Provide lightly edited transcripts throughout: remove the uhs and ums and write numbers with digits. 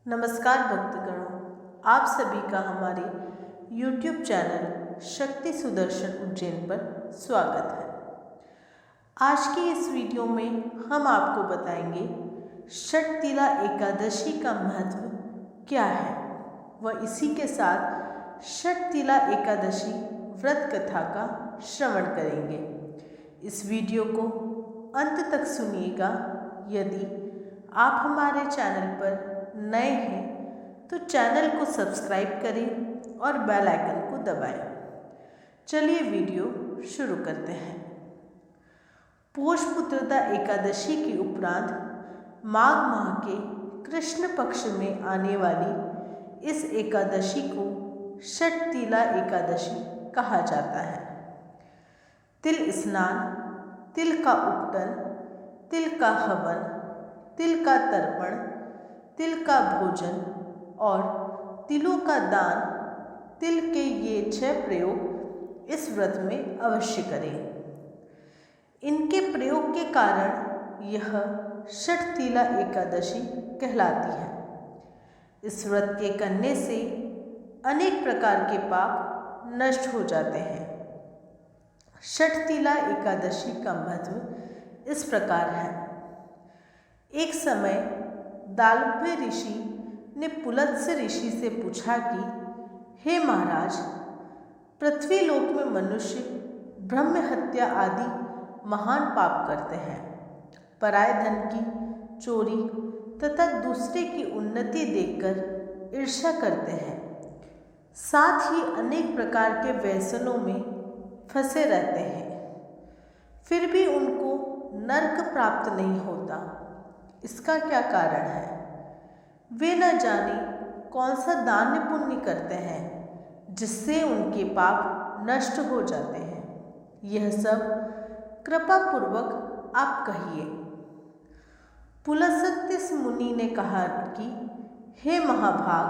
नमस्कार भक्तगणों, आप सभी का हमारे YouTube चैनल शक्ति सुदर्शन उज्जैन पर स्वागत है। आज की इस वीडियो में हम आपको बताएंगे षटतिला एकादशी का महत्व क्या है व इसी के साथ षटतिला एकादशी व्रत कथा का श्रवण करेंगे। इस वीडियो को अंत तक सुनिएगा। यदि आप हमारे चैनल पर नए हैं तो चैनल को सब्सक्राइब करें और बेल आइकन को दबाएं। चलिए वीडियो शुरू करते हैं। पोष पुत्रदा एकादशी के उपरांत माघ माह के कृष्ण पक्ष में आने वाली इस एकादशी को षटतिला एकादशी कहा जाता है। तिल स्नान, तिल का उपटन, तिल का हवन, तिल का तर्पण, तिल का भोजन और तिलों का दान, तिल के ये 6 प्रयोग इस व्रत में अवश्य करें। इनके प्रयोग के कारण यह षटतिला एकादशी कहलाती है। इस व्रत के करने से अनेक प्रकार के पाप नष्ट हो जाते हैं। षटतिला एकादशी का महत्व इस प्रकार है। एक समय दालभ्य ऋषि ने पुलत्स्य ऋषि से पूछा कि हे महाराज, पृथ्वी लोक में मनुष्य ब्रह्म हत्या आदि महान पाप करते हैं, पराय धन की चोरी तथा दूसरे की उन्नति देखकर ईर्ष्या करते हैं, साथ ही अनेक प्रकार के व्यसनों में फंसे रहते हैं, फिर भी उनको नरक प्राप्त नहीं होता। इसका क्या कारण है? वे न जाने कौन सा दान पुण्य करते हैं जिससे उनके पाप नष्ट हो जाते हैं। यह सब कृपा पूर्वक आप कहिए। पुलस्त्य मुनि ने कहा कि हे महाभाग,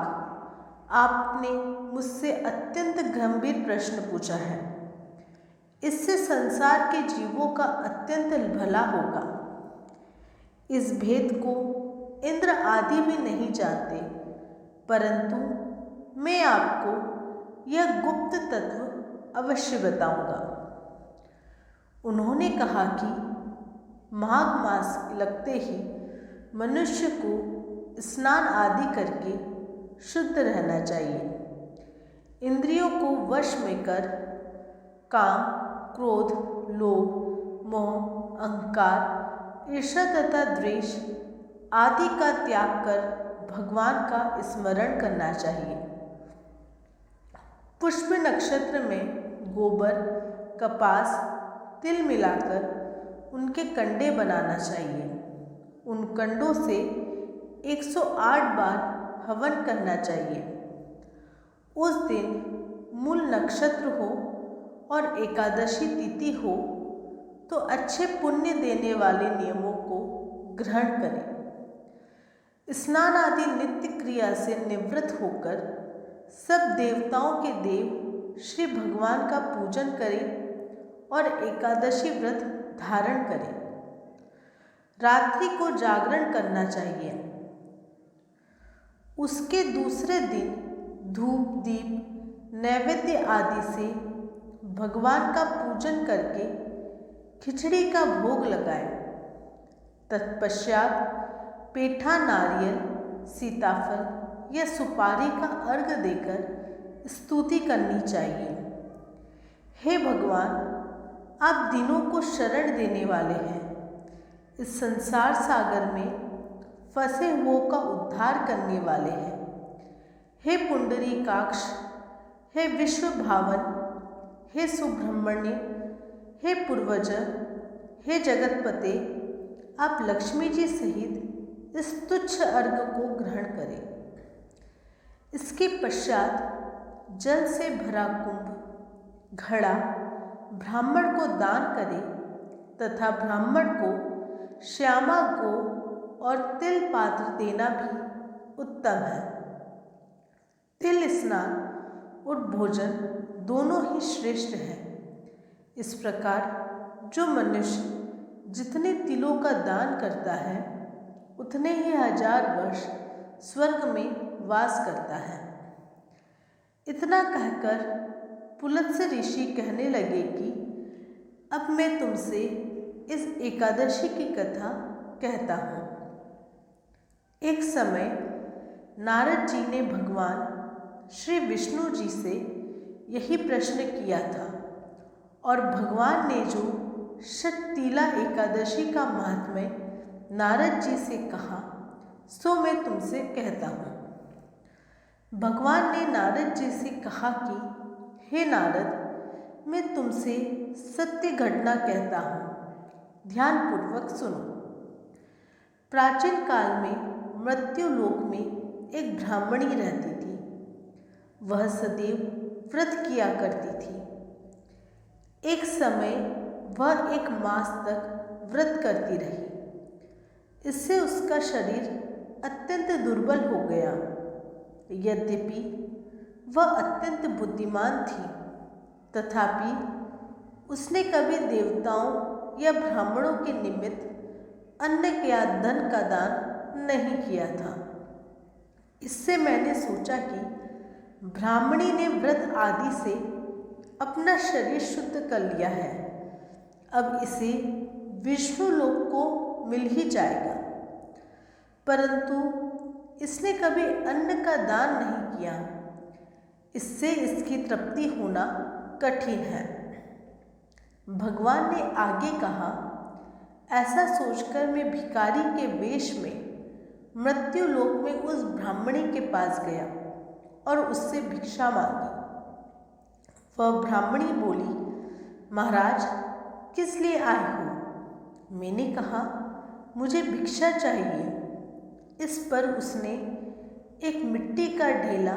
आपने मुझसे अत्यंत गंभीर प्रश्न पूछा है। इससे संसार के जीवों का अत्यंत भला होगा। इस भेद को इंद्र आदि भी नहीं जानते, परंतु मैं आपको यह गुप्त तत्व अवश्य बताऊंगा। उन्होंने कहा कि माघ मास लगते ही मनुष्य को स्नान आदि करके शुद्ध रहना चाहिए। इंद्रियों को वश में कर काम, क्रोध, लोभ, मोह, अहंकार, ईर्ष्या तथा द्वेष आदि का त्याग कर भगवान का स्मरण करना चाहिए। पुष्प नक्षत्र में गोबर, कपास, तिल मिलाकर उनके कंडे बनाना चाहिए। उन कंडों से 108 बार हवन करना चाहिए। उस दिन मूल नक्षत्र हो और एकादशी तिथि हो तो अच्छे पुण्य देने वाले नियमों को ग्रहण करें। स्नान आदि नित्य क्रिया से निवृत्त होकर सब देवताओं के देव श्री भगवान का पूजन करें और एकादशी व्रत धारण करें। रात्रि को जागरण करना चाहिए। उसके दूसरे दिन धूप, दीप, नैवेद्य आदि से भगवान का पूजन करके खिचड़ी का भोग लगाएं। तत्पश्चात पेठा, नारियल, सीताफल या सुपारी का अर्घ देकर स्तुति करनी चाहिए। हे भगवान, आप दिनों को शरण देने वाले हैं। इस संसार सागर में फंसे हुओं का उद्धार करने वाले हैं। हे पुंडरीकाक्ष, हे विश्व भावन, हे सुब्रह्मण्य, हे पूर्वज, हे जगतपते, आप लक्ष्मी जी सहित इस तुच्छ अर्घ को ग्रहण करें। इसके पश्चात जल से भरा कुंभ, घड़ा ब्राह्मण को दान करें तथा ब्राह्मण को श्यामा गो और तिल पात्र देना भी उत्तम है। तिल स्नान और भोजन दोनों ही श्रेष्ठ हैं। इस प्रकार जो मनुष्य जितने तिलों का दान करता है उतने ही 1000 वर्ष स्वर्ग में वास करता है। इतना कहकर पुलत्स्य ऋषि कहने लगे कि अब मैं तुमसे इस एकादशी की कथा कहता हूँ। एक समय नारद जी ने भगवान श्री विष्णु जी से यही प्रश्न किया था और भगवान ने जो षटतिला एकादशी का महात्म्य नारद जी से कहा सो मैं तुमसे कहता हूँ। भगवान ने नारद जी से कहा कि हे नारद, मैं तुमसे सत्य घटना कहता हूँ, ध्यानपूर्वक सुनो। प्राचीन काल में मृत्युलोक में एक ब्राह्मणी रहती थी। वह सदैव व्रत किया करती थी। एक समय वह 1 मास तक व्रत करती रही। इससे उसका शरीर अत्यंत दुर्बल हो गया। यद्यपि वह अत्यंत बुद्धिमान थी, तथापि उसने कभी देवताओं या ब्राह्मणों के निमित्त अन्न या धन का दान नहीं किया था। इससे मैंने सोचा कि ब्राह्मणी ने व्रत आदि से अपना शरीर शुद्ध कर लिया है, अब इसे विष्णु लोक को मिल ही जाएगा। परंतु इसने कभी अन्न का दान नहीं किया, इससे इसकी तृप्ति होना कठिन है। भगवान ने आगे कहा, ऐसा सोचकर मैं भिखारी के वेश में मृत्युलोक में उस ब्राह्मणी के पास गया और उससे भिक्षा मांगी। वह ब्राह्मणी बोली, महाराज, किस लिए आए हो? मैंने कहा, मुझे भिक्षा चाहिए। इस पर उसने एक मिट्टी का ढेला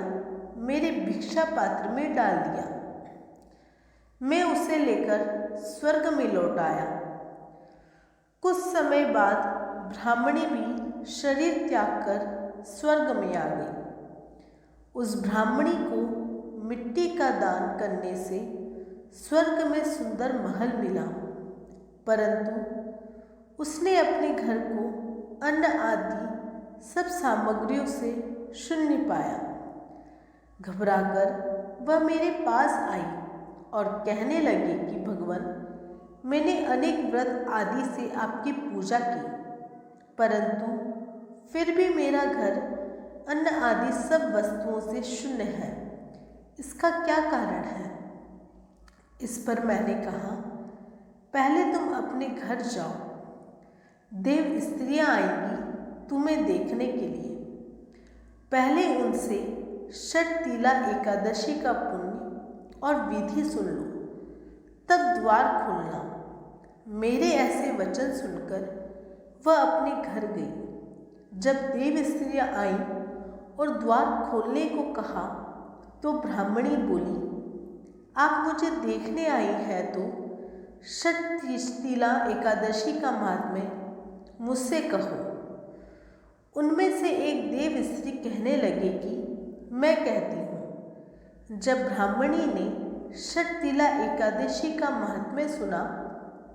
मेरे भिक्षा पात्र में डाल दिया। मैं उसे लेकर स्वर्ग में लौट आया। कुछ समय बाद ब्राह्मणी भी शरीर त्याग कर स्वर्ग में आ गई। उस ब्राह्मणी को मिट्टी का दान करने से स्वर्ग में सुंदर महल मिला, परंतु उसने अपने घर को अन्न आदि सब सामग्रियों से शून्य पाया। घबराकर वह मेरे पास आई और कहने लगी कि भगवान, मैंने अनेक व्रत आदि से आपकी पूजा की, परंतु फिर भी मेरा घर अन्न आदि सब वस्तुओं से शून्य है। इसका क्या कारण है? इस पर मैंने कहा, पहले तुम अपने घर जाओ, देव स्त्रियां आएंगी तुम्हें देखने के लिए। पहले उनसे षटतिला एकादशी का पुण्य और विधि सुन लो, तब द्वार खोलना। मेरे ऐसे वचन सुनकर वह अपने घर गई। जब देव स्त्रियां आईं और द्वार खोलने को कहा तो ब्राह्मणी बोली, आप मुझे देखने आई है तो षटतिला एकादशी का महात्म्य मुझसे कहो। उनमें से एक देव स्त्री कहने लगी कि मैं कहती हूँ। जब ब्राह्मणी ने षटतिला एकादशी का महात्म्य सुना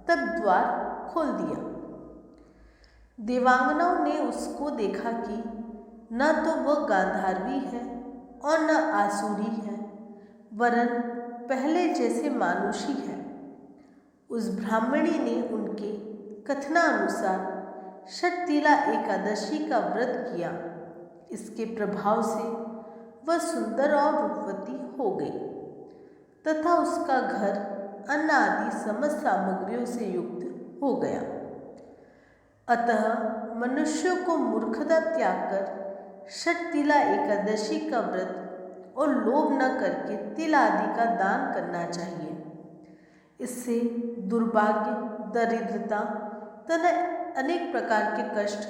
तब द्वार खोल दिया। देवांगनाओं ने उसको देखा कि न तो वह गांधारवी है और न आसुरी है, वरन पहले जैसे मानुषी है। उस ब्राह्मणी ने उनके कथनानुसार षटतिला एकादशी का व्रत किया। इसके प्रभाव से वह सुंदर और रूपवती हो गई तथा उसका घर अन्न आदि समस्त सामग्रियों से युक्त हो गया। अतः मनुष्यों को मूर्खता त्याग कर षटतिला एकादशी का व्रत और लोभ न करके तिल आदि का दान करना चाहिए। इससे दुर्भाग्य, दरिद्रता तथा अनेक प्रकार के कष्ट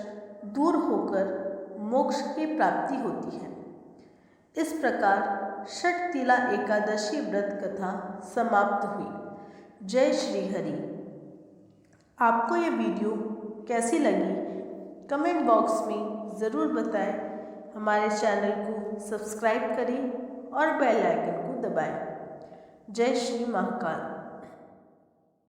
दूर होकर मोक्ष की प्राप्ति होती है। इस प्रकार षटतिला एकादशी व्रत कथा समाप्त हुई। जय श्री हरि। आपको ये वीडियो कैसी लगी कमेंट बॉक्स में ज़रूर बताएं। हमारे चैनल को सब्सक्राइब करें और बेल आइकन को दबाएं। जय श्री महाकाल।